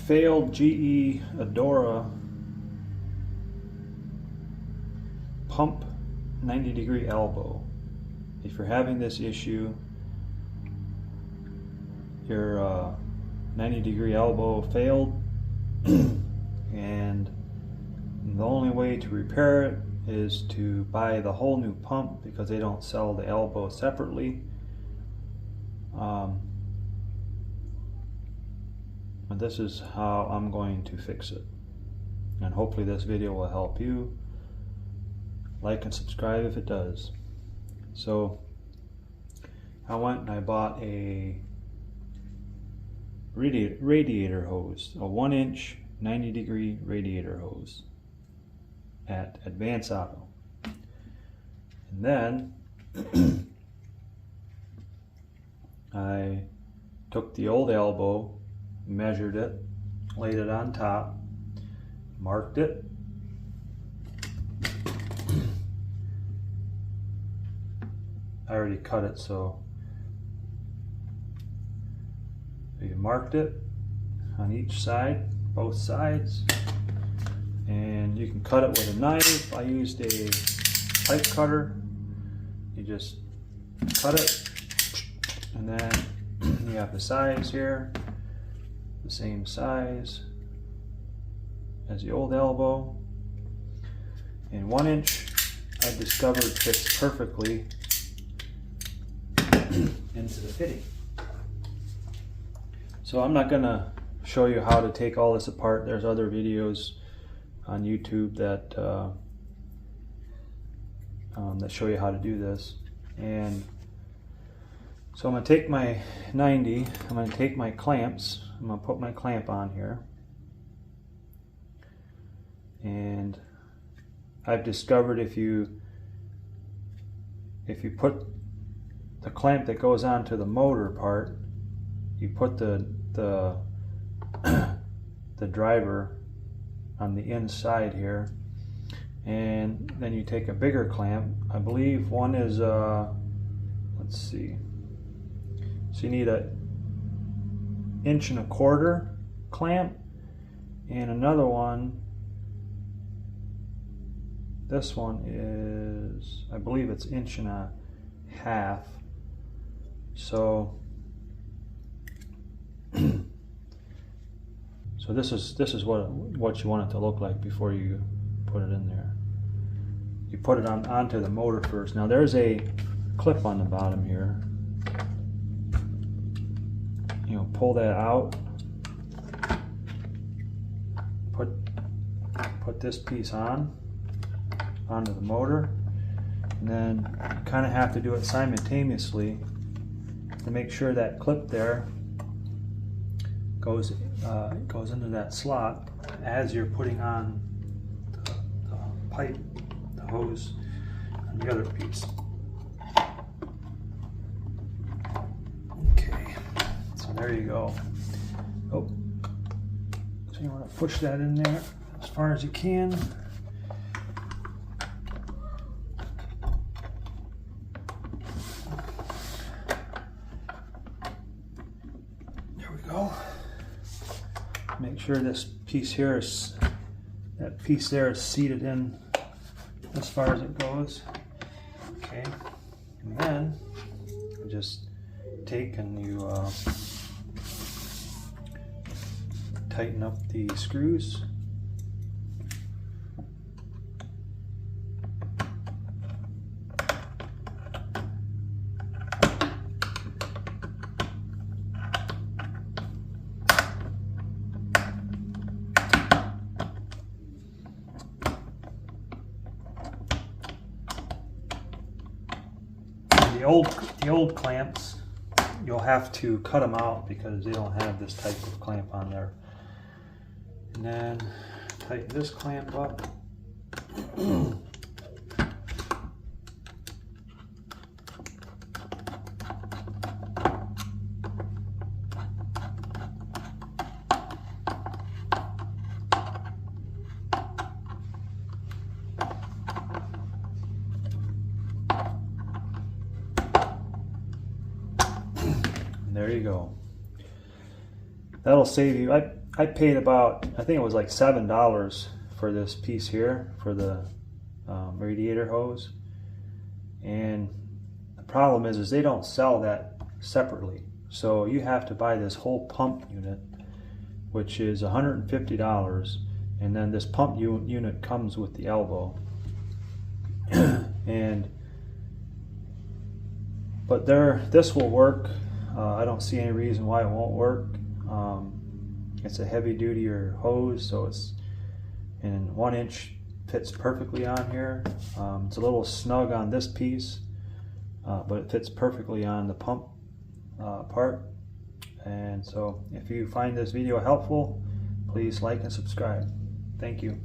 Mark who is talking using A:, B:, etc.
A: failed GE Adora pump 90-degree elbow. If you're having this issue, your 90-degree elbow failed and the only way to repair it is to buy the whole new pump, because they don't sell the elbow separately. But this is how I'm going to fix it, and hopefully this video will help you. Like and subscribe if it does. So I went and I bought a radiator hose, a 1-inch 90-degree radiator hose at Advance Auto. And then I took the old elbow, measured it, laid it on top, marked it, I already cut it, so you marked it on each side, both sides, and you can cut it with a knife. I used a pipe cutter. You just cut it, and then you have the size here, the same size as the old elbow, and 1 inch I discovered fits perfectly into the fitting. So I'm not gonna show you how to take all this apart. There's other videos on YouTube that that show you how to do this. And so I'm gonna take my 90, I'm gonna take my clamps, I'm gonna put my clamp on here, and I've discovered if you put the clamp that goes onto the motor part, you put the driver on the inside here, and then you take a bigger clamp. I believe one is let's see, so you need a 1.25 inch clamp, and another one, this one is, I believe it's 1.5 inches. So so this is what you want it to look like before you put it in there. You put it onto the motor first. Now there's a clip on the bottom here. You know, pull that out. Put this piece onto the motor, and then you kind of have to do it simultaneously to make sure that clip there goes into that slot as you're putting on the pipe, the hose on the other piece. Okay, so there you go. Oh, so you want to push that in there as far as you can. Make sure this piece here is, that piece there is seated in as far as it goes. Okay, and then you just take and you tighten up the screws. The old clamps, you'll have to cut them out because they don't have this type of clamp on there. And then tighten this clamp up. There you go. That'll save you. I paid about, I think it was like $7 for this piece here for the radiator hose. And the problem is they don't sell that separately. So you have to buy this whole pump unit, which is $150, and then this pump unit comes with the elbow. But this will work. I don't see any reason why it won't work. It's a heavy duty hose, so it's in 1 inch, fits perfectly on here. It's a little snug on this piece, but it fits perfectly on the pump part. And so if you find this video helpful, please like and subscribe. Thank you.